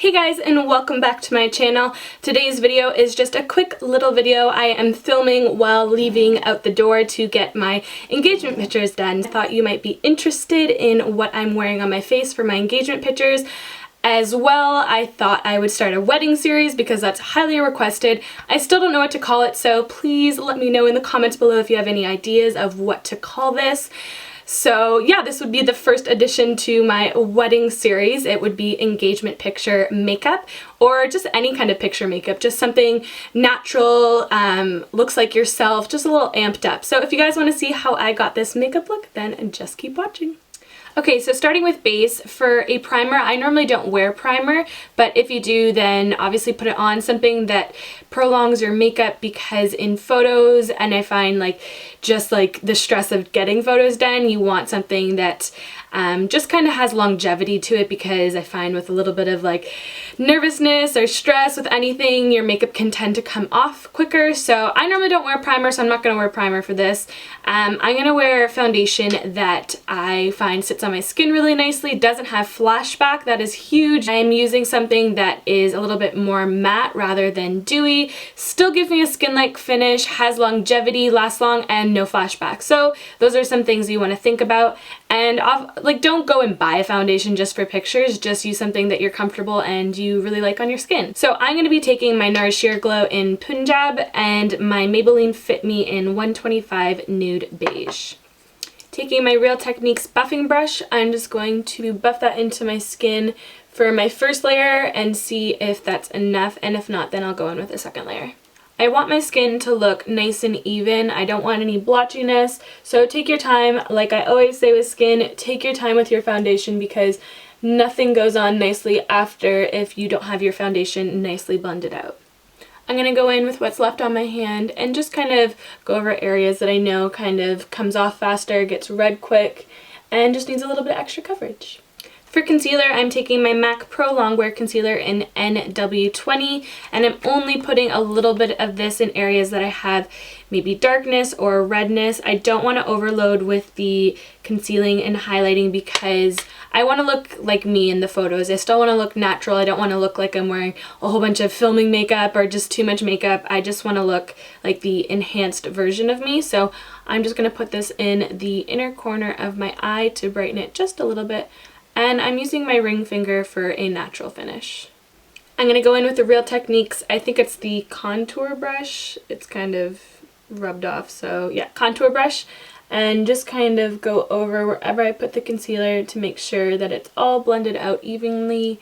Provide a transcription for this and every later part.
Hey guys, and welcome back to my channel. Today's video is just a quick little video I am filming while leaving out the door to get my engagement pictures done. I thought you might be interested in what I'm wearing on my face for my engagement pictures. As well, I thought I would start a wedding series because that's highly requested. I still don't know what to call it, so please let me know in the comments below if you have any ideas of what to call this. So yeah, this would be the first addition to my wedding series. It would be engagement picture makeup, or just any kind of picture makeup, just something natural, looks like yourself, just a little amped up. So if you guys want to see how I got this makeup look, then just keep watching. Okay, so starting with base, for a primer, I normally don't wear primer, but if you do, then obviously put it on, something that prolongs your makeup, because in photos, and I find just the stress of getting photos done, you want something that just kind of has longevity to it, because I find with a little bit of nervousness or stress with anything, your makeup can tend to come off quicker. So I normally don't wear primer, so I'm not going to wear primer for this. I'm going to wear foundation that I find sits on my skin really nicely. It doesn't have flashback. That is huge. I am using something that is a little bit more matte rather than dewy. Still gives me a skin-like finish, has longevity, lasts long, and no flashback. So those are some things you want to think about. And don't go and buy a foundation just for pictures. Just use something that you're comfortable and you really like on your skin. So I'm going to be taking my NARS Sheer Glow in Punjab and my Maybelline Fit Me in 125 Nude Beige. Taking my Real Techniques buffing brush, I'm just going to buff that into my skin for my first layer and see if that's enough, and if not, then I'll go in with a second layer. I want my skin to look nice and even. I don't want any blotchiness, so take your time. Like I always say with skin, take your time with your foundation, because nothing goes on nicely after if you don't have your foundation nicely blended out. I'm going to go in with what's left on my hand and just kind of go over areas that I know kind of comes off faster, gets red quick, and just needs a little bit of extra coverage. For concealer, I'm taking my MAC Pro Longwear Concealer in NW20, and I'm only putting a little bit of this in areas that I have maybe darkness or redness. I don't want to overload with the concealing and highlighting, because I want to look like me in the photos. I still want to look natural. I don't want to look like I'm wearing a whole bunch of filming makeup or just too much makeup. I just want to look like the enhanced version of me. So I'm just going to put this in the inner corner of my eye to brighten it just a little bit. And I'm using my ring finger for a natural finish. I'm going to go in with the Real Techniques. I think it's the contour brush. It's kind of rubbed off, so yeah, contour brush. And just kind of go over wherever I put the concealer to make sure that it's all blended out evenly,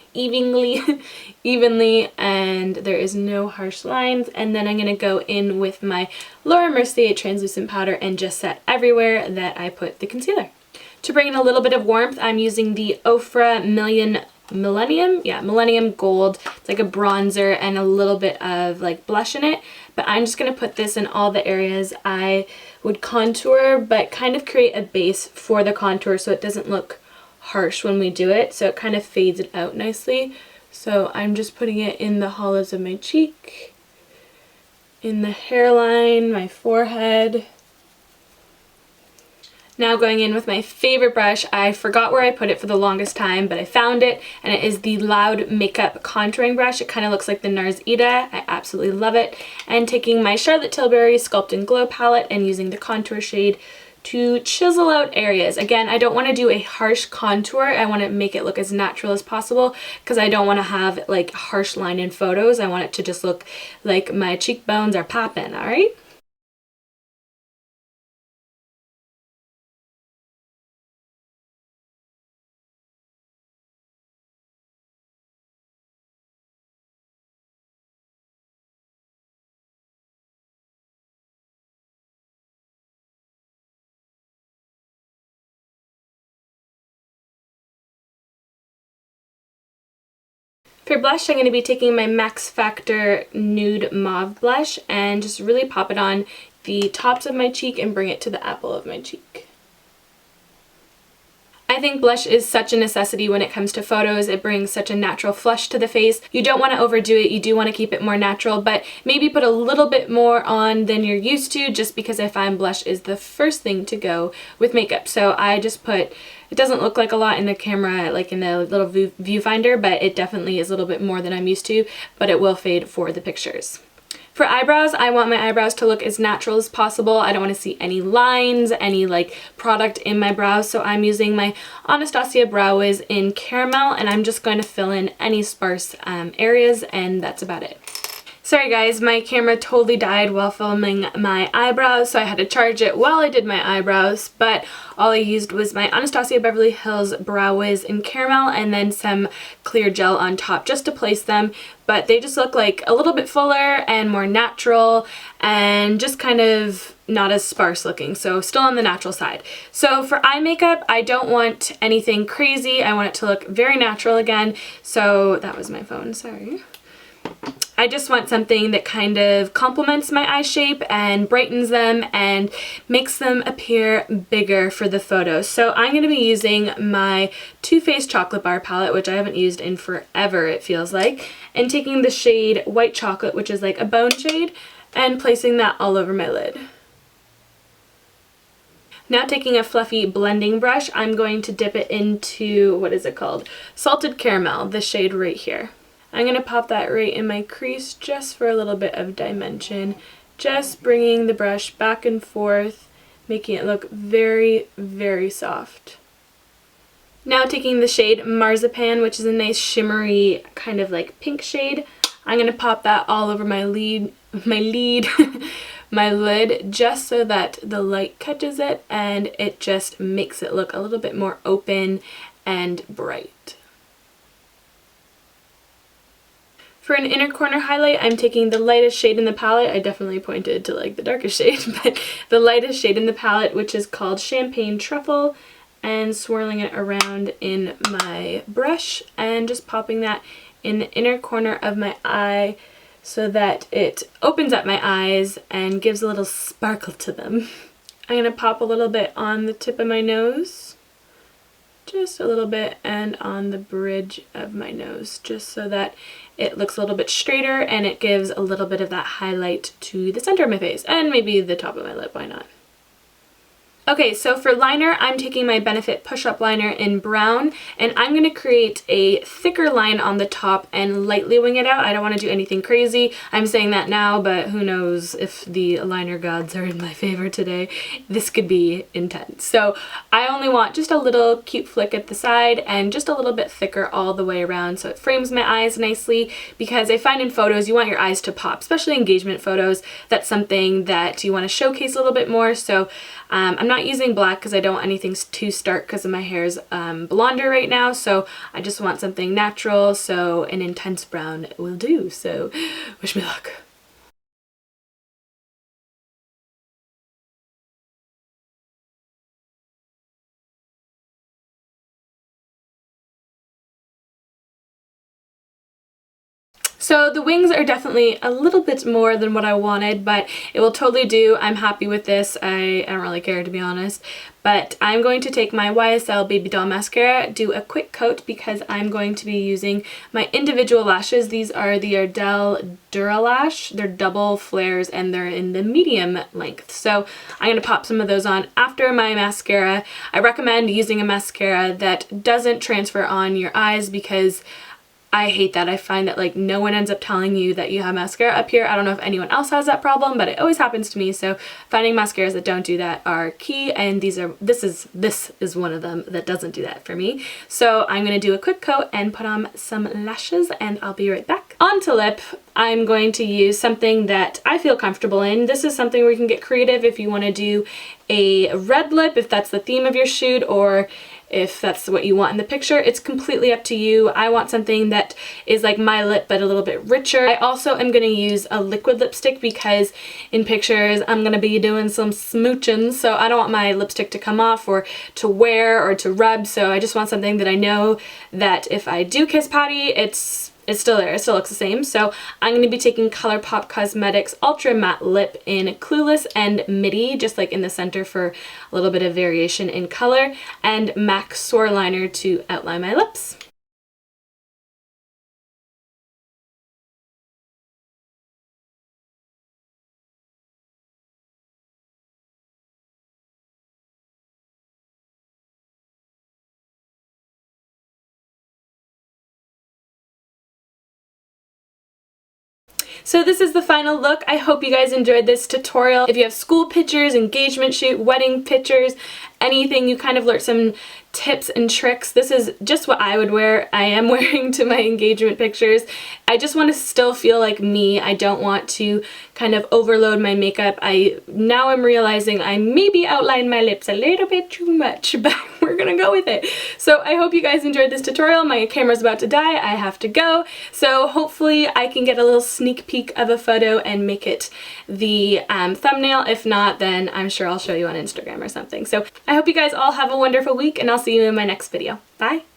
and there is no harsh lines. And then I'm going to go in with my Laura Mercier translucent powder and just set everywhere that I put the concealer. To bring in a little bit of warmth, I'm using the Ofra Millennium Gold. It's like a bronzer and a little bit of blush in it. But I'm just going to put this in all the areas I would contour, but kind of create a base for the contour so it doesn't look harsh when we do it. So it kind of fades it out nicely. So I'm just putting it in the hollows of my cheek, in the hairline, my forehead. Now going in with my favorite brush. I forgot where I put it for the longest time, but I found it, and it is the Loud Makeup Contouring Brush. It kind of looks like the NARS Ida. I absolutely love it. And taking my Charlotte Tilbury Sculpt and Glow palette and using the contour shade to chisel out areas. Again, I don't want to do a harsh contour. I want to make it look as natural as possible, because I don't want to have harsh line in photos. I want it to just look like my cheekbones are popping, alright? For blush, I'm going to be taking my MaXfactor Nude Mauve blush and just really pop it on the tops of my cheek and bring it to the apple of my cheek. I think blush is such a necessity when it comes to photos. It brings such a natural flush to the face. You don't want to overdo it. You do want to keep it more natural, but maybe put a little bit more on than you're used to, just because I find blush is the first thing to go with makeup. So I just put It doesn't look like a lot in the camera, like in the little viewfinder, but it definitely is a little bit more than I'm used to, but it will fade for the pictures. For eyebrows, I want my eyebrows to look as natural as possible. I don't want to see any lines, any like product in my brows, so I'm using my Anastasia Brow Wiz in Caramel, and I'm just going to fill in any sparse areas, and that's about it. Sorry guys, my camera totally died while filming my eyebrows, so I had to charge it while I did my eyebrows, but all I used was my Anastasia Beverly Hills Brow Wiz in Caramel and then some clear gel on top just to place them, but they just look like a little bit fuller and more natural and just kind of not as sparse looking, so still on the natural side. So for eye makeup, I don't want anything crazy. I want it to look very natural again, so that was my phone, sorry. I just want something that kind of complements my eye shape and brightens them and makes them appear bigger for the photos. So I'm going to be using my Too Faced Chocolate Bar palette, which I haven't used in forever, it feels like, and taking the shade White Chocolate, which is like a bone shade, and placing that all over my lid. Now taking a fluffy blending brush, I'm going to dip it into, what is it called? Salted Caramel, the shade right here. I'm going to pop that right in my crease just for a little bit of dimension, just bringing the brush back and forth, making it look very, very soft. Now taking the shade Marzipan, which is a nice shimmery kind of like pink shade, I'm going to pop that all over my my lid, just so that the light catches it and it just makes it look a little bit more open and bright. For an inner corner highlight, I'm taking the lightest shade in the palette. I definitely pointed to like the darkest shade, but the lightest shade in the palette, which is called Champagne Truffle, and swirling it around in my brush and just popping that in the inner corner of my eye so that it opens up my eyes and gives a little sparkle to them. I'm going to pop a little bit on the tip of my nose, just a little bit, and on the bridge of my nose, just so that it looks a little bit straighter and it gives a little bit of that highlight to the center of my face and maybe the top of my lip, why not? Okay, so for liner, I'm taking my Benefit Push-Up Liner in brown, and I'm going to create a thicker line on the top and lightly wing it out. I don't want to do anything crazy. I'm saying that now, but who knows if the liner gods are in my favor today. This could be intense. So I only want just a little cute flick at the side and just a little bit thicker all the way around so it frames my eyes nicely, because I find in photos you want your eyes to pop, especially engagement photos. That's something that you want to showcase a little bit more. So I'm not using black because I don't want anything too stark because my hair is blonder right now, so I just want something natural, so an intense brown will do. So wish me luck. So the wings are definitely a little bit more than what I wanted, but it will totally do. I'm happy with this. I don't really care, to be honest. But I'm going to take my YSL Babydoll Mascara, do a quick coat because I'm going to be using my individual lashes. These are the Ardelle Duo lash. They're double flares and they're in the medium length. So I'm going to pop some of those on after my mascara. I recommend using a mascara that doesn't transfer on your eyes because I hate that. I find that like no one ends up telling you that you have mascara up here. I don't know if anyone else has that problem, but it always happens to me. So finding mascaras that don't do that are key, and this is one of them that doesn't do that for me. So I'm going to do a quick coat and put on some lashes, and I'll be right back. On to lip, I'm going to use something that I feel comfortable in. This is something where you can get creative if you want to do a red lip, if that's the theme of your shoot, or if that's what you want in the picture. It's completely up to you. I want something that is like my lip but a little bit richer. I also am going to use a liquid lipstick because in pictures I'm going to be doing some smooching, so I don't want my lipstick to come off or to wear or to rub, so I just want something that I know that if I do kiss Patty, it's still there, it still looks the same. So I'm going to be taking Colourpop Cosmetics Ultra Matte Lip in Clueless and Midi, just like in the center for a little bit of variation in color, and MAC Soar Liner to outline my lips. So this is the final look. I hope you guys enjoyed this tutorial. If you have school pictures, engagement shoot, wedding pictures, anything, you kind of learned some tips and tricks. This is just what I would wear. I am wearing to my engagement pictures. I just want to still feel like me. I don't want to kind of overload my makeup. Now I'm realizing I maybe outlined my lips a little bit too much, but we're gonna go with it. So I hope you guys enjoyed this tutorial. My camera's about to die. I have to go. So hopefully I can get a little sneak peek of a photo and make it the thumbnail. If not, then I'm sure I'll show you on Instagram or something. So I hope you guys all have a wonderful week, and I'll see you in my next video. Bye!